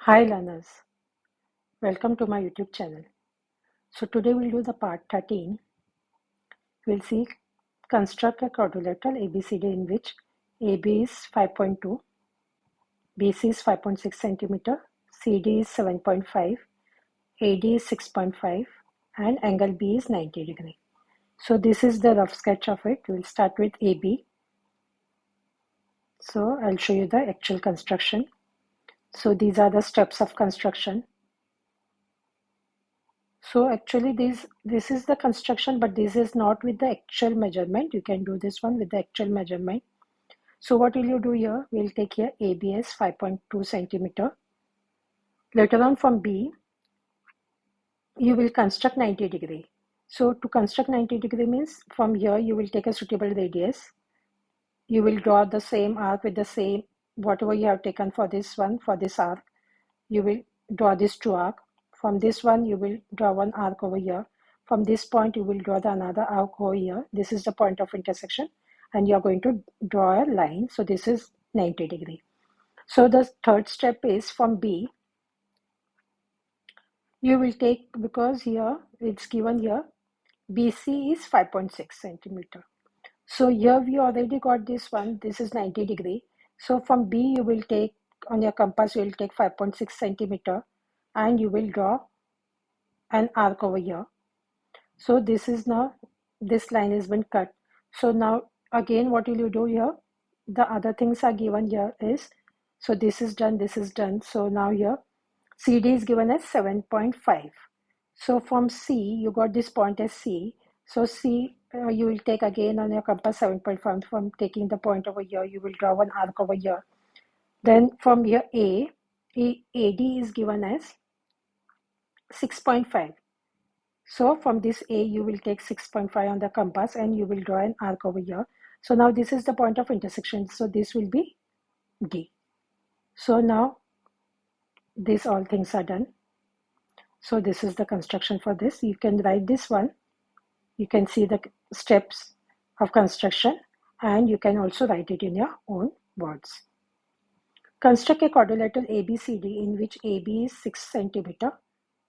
Hi learners, welcome to my YouTube channel. So today we'll do the part 13. We'll see construct a quadrilateral ABCD in which AB is 5.2, BC is 5.6 centimeter, CD is 7.5, AD is 6.5 and angle B is 90 degree. So this is the rough sketch of it. We'll start with AB. So I'll show you the actual construction. So these are the steps of construction. So actually this is the construction, but this is not with the actual measurement. You can do this one with the actual measurement. So what will you do here? We'll take here AB as 5.2 centimeter. Later on from B, you will construct 90 degree. So to construct 90 degree means from here you will take a suitable radius. You will draw the same arc with the same, whatever you have taken for this one, for this arc. You will draw this two arc. From this one, you will draw one arc over here. From this point, you will draw the another arc over here. This is the point of intersection. And you are going to draw a line. So this is 90 degree. So the third step is from B. You will take, because here it's given here, BC is 5.6 centimeter. So here we already got this one. This is 90 degree. So from B, you will take, on your compass, you will take 5.6 centimeter. And you will draw an arc over here. So this is now, this line has been cut. So now again, what will you do here? The other things are given here is, so this is done, this is done. So now here, CD is given as 7.5. So from C, you got this point as C. So C, you will take again on your compass 7.5. From taking the point over here, you will draw one arc over here. Then from here AD is given as 6.5. So from this A, you will take 6.5 on the compass and you will draw an arc over here. So now this is the point of intersection. So this will be D. So now these all things are done. So this is the construction for this. You can write this one. You can see the steps of construction and you can also write it in your own words. Construct a quadrilateral ABCD in which AB is 6 centimeter,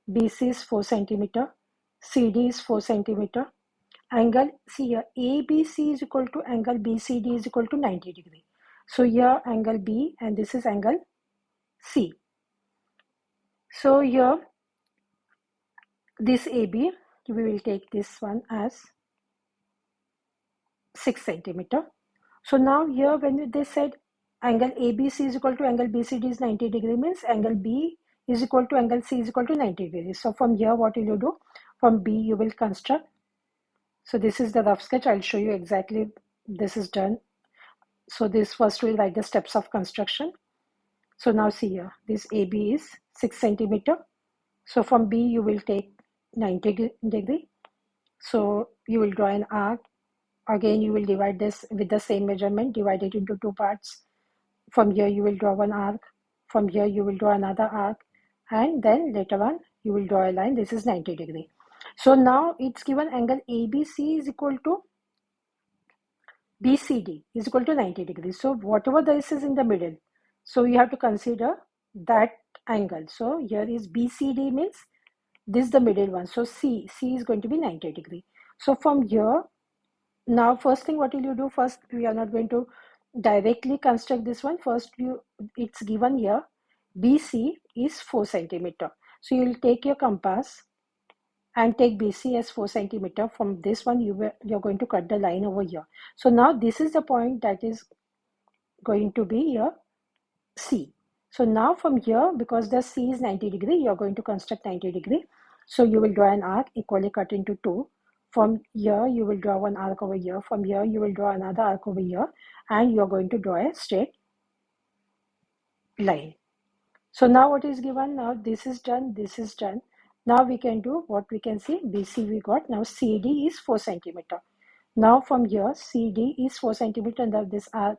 BC is 4 centimeter, CD is 4 centimeter. Angle, see here, ABC is equal to angle BCD is equal to 90 degree. So here angle B and this is angle C. So here this AB, we will take this one as 6 centimeter. So now here when they said angle ABC is equal to angle BCD is 90 degree means angle B is equal to angle C is equal to 90 degrees. So from here what will you do? From B you will construct. So this is the rough sketch. I'll show you exactly this is done. So this first we'll write the steps of construction. So now see here, this AB is 6 centimeter. So from B you will take 90 degree. So you will draw an arc. Again you will divide this with the same measurement, divide it into two parts. From here you will draw one arc. From here you will draw another arc. And then later on you will draw a line. This is 90 degree. So now it's given angle ABC is equal to BCD is equal to 90 degrees. So whatever this is in the middle, so you have to consider that angle. So here is BCD means this is the middle one. So C is going to be 90 degree. So from here, now first thing what will you do? First, we are not going to directly construct this one. First, it's given here BC is 4 centimeter. So you will take your compass and take BC as 4 centimeter. From this one, you're going to cut the line over here. So now this is the point that is going to be here C. So now from here, because the C is 90 degree, you're going to construct 90 degree. So you will draw an arc equally cut into two. From here, you will draw one arc over here. From here, you will draw another arc over here. And you're going to draw a straight line. So now what is given? Now this is done, this is done. Now we can do what we can see. BC we got. Now CD is 4 centimeter. Now from here, CD is 4 centimeter. And this arc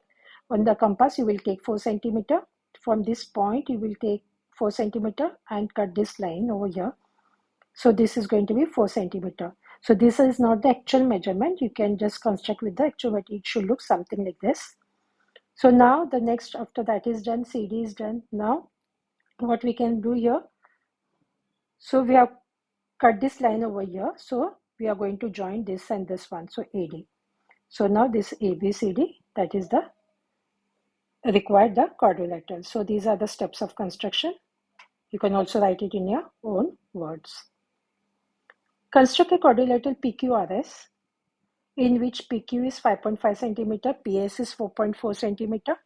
on the compass, you will take 4 centimeter. From this point, you will take 4 centimeter and cut this line over here. So this is going to be 4 centimeter. So this is not the actual measurement. You can just construct with the actual, but it should look something like this. So now the next after that is done, CD is done. Now what we can do here, so we have cut this line over here, so we are going to join this and this one, so AD. So now this ABCD, that is the required the quadrilateral. So these are the steps of construction. You can also write it in your own words. Construct a quadrilateral PQRS in which PQ is 5.5 centimeter, PS is 4.4 centimeter,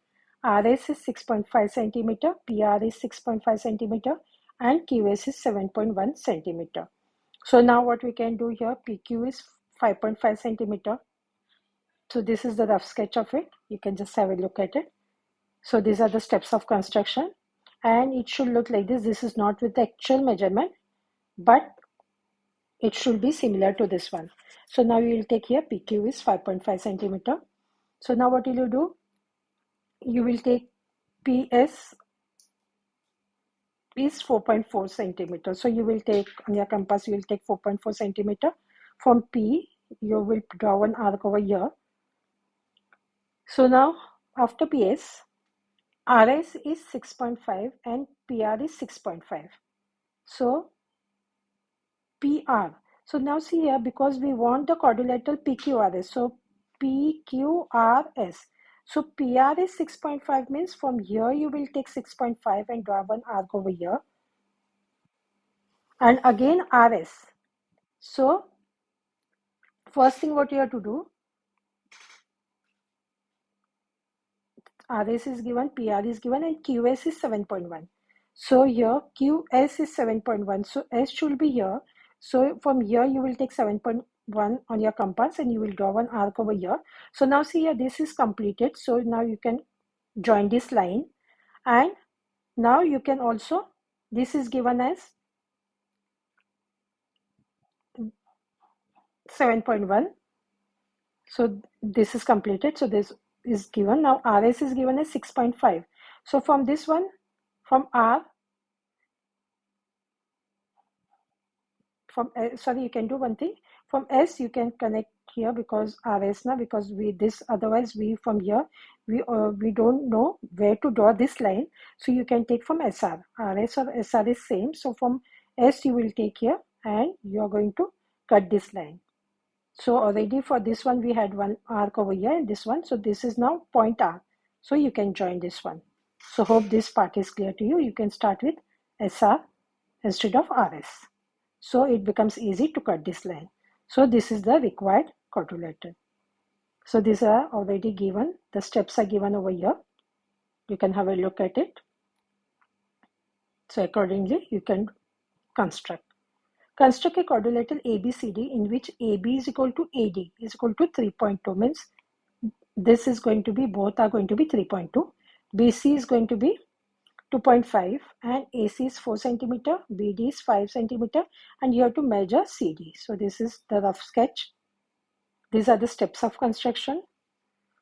RS is 6.5 centimeter, PR is 6.5 centimeter, and QS is 7.1 centimeter. So now what we can do here, PQ is 5.5 centimeter. So this is the rough sketch of it. You can just have a look at it. So these are the steps of construction, and it should look like this. This is not with the actual measurement, but it should be similar to this one. So now you will take here PQ is 5.5 centimeter. So now what will you do? You will take PS is 4.4 centimeter. So you will take on your compass, you will take 4.4 centimeter. From P, you will draw one arc over here. So now after PS, RS is 6.5 and PR is 6.5. So PR. So now see here, because we want the quadrilateral PQRS. So PQRS. So PR is 6.5 means from here you will take 6.5 and draw one arc over here. And again RS. So first thing what you have to do, RS is given, PR is given, and QS is 7.1. So here QS is 7.1. So S should be here. So from here you will take 7.1 on your compass and you will draw one arc over here. So now see here, this is completed. So now you can join this line, and now you can also, this is given as 7.1. So this is completed. So this is given. Now RS is given as 6.5. So from this one, from R, from sorry, you can do one thing. From S you can connect here, because RS now, because we this, otherwise we from here we don't know where to draw this line. So you can take from SR. RS or SR is same. So from S you will take here and you are going to cut this line. So already for this one we had one arc over here and this one. So this is now point R. So you can join this one. So hope this part is clear to you. You can start with SR instead of RS. So it becomes easy to cut this line. So this is the required quadrilateral. So these are already given. The steps are given over here. You can have a look at it. So accordingly, you can construct. Construct a quadrilateral ABCD in which AB is equal to AD is equal to 3.2, means this is going to be, both are going to be 3.2. BC is going to be 2.5 and AC is 4 centimeter, BD is 5 centimeter, and you have to measure CD. So this is the rough sketch. These are the steps of construction.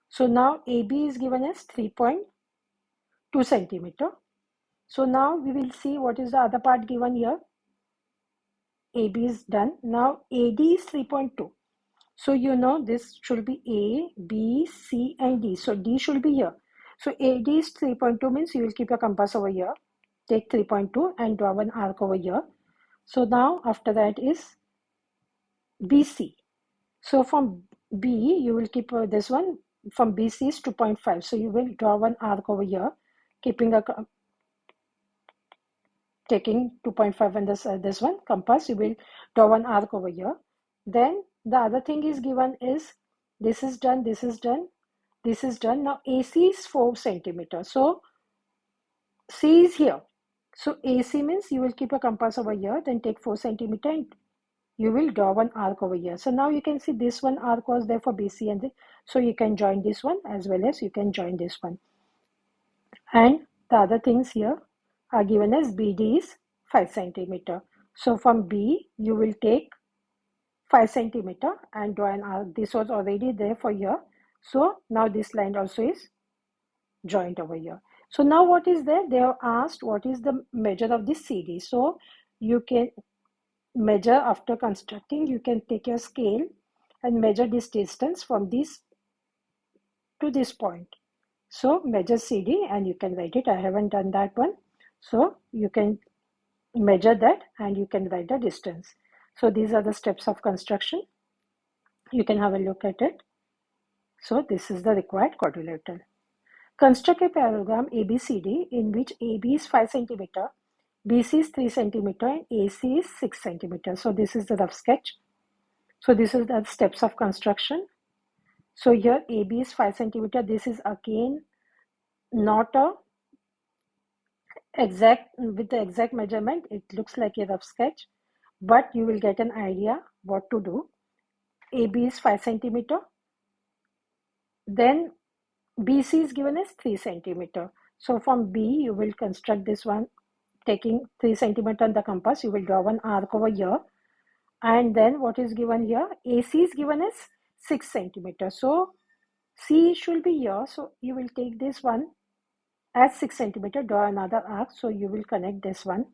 So now AB is given as 3.2 centimeter. So now we will see what is the other part given here. AB is done. Now AD is 3.2. So you know this should be A, B, C and D. So D should be here. So AD is 3.2 means you will keep your compass over here. Take 3.2 and draw one arc over here. So now after that is BC. So from B you will keep this one, from BC is 2.5. So you will draw one arc over here, keeping a taking 2.5 and this one compass, you will draw one arc over here. Then the other thing is given is this is done, this is done, this is done. Now AC is 4 centimeter. So C is here. So AC means you will keep a compass over here, then take 4 centimeter and you will draw one arc over here. So now you can see this one arc was there for BC, and so you can join this one as well as you can join this one. And the other things here are given as BD is 5 centimeter. So from B you will take 5 centimeter and draw an arc. This was already there for here. So now this line also is joined over here. So now what is there? They have asked what is the measure of this CD. So you can measure after constructing. You can take your scale and measure this distance from this to this point. So measure CD and you can write it. I haven't done that one. So you can measure that and you can write the distance. So these are the steps of construction. You can have a look at it. So this is the required quadrilateral. Construct a parallelogram ABCD in which AB is 5 centimeter, BC is 3 centimeter, and AC is 6 centimeter. So this is the rough sketch. So this is the steps of construction. So here AB is 5 centimeter. This is again not a exact with the exact measurement. It looks like a rough sketch, but you will get an idea what to do. AB is 5 centimeter. Then BC is given as 3 centimeter. So from B, you will construct this one, taking 3 centimeter on the compass. You will draw one arc over here. And then what is given here? AC is given as 6 centimeter. So C should be here. So you will take this one as 6 centimeter, draw another arc. So you will connect this one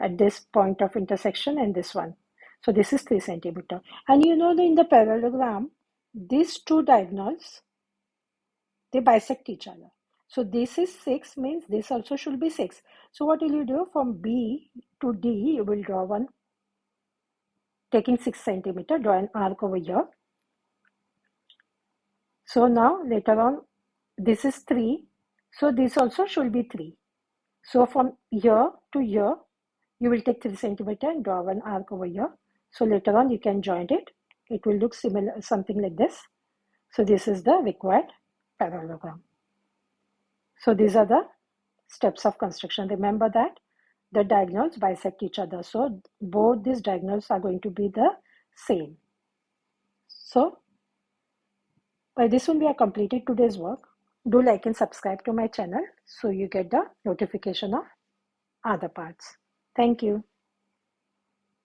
at this point of intersection and this one. So this is 3 centimeter. And you know that in the parallelogram, these two diagonals, they bisect each other. So this is 6 means this also should be 6. So what will you do? From B to D, you will draw one, taking 6 centimeter, draw an arc over here. So now later on, this is 3. So this also should be 3. So from here to here, you will take 3 centimeter and draw one arc over here. So later on, you can join it. It will look similar, something like this. So this is the required parallelogram. So these are the steps of construction. Remember that the diagonals bisect each other. So both these diagonals are going to be the same. So by this one, we have completed today's work. Do like and subscribe to my channel so you get the notification of other parts. Thank you.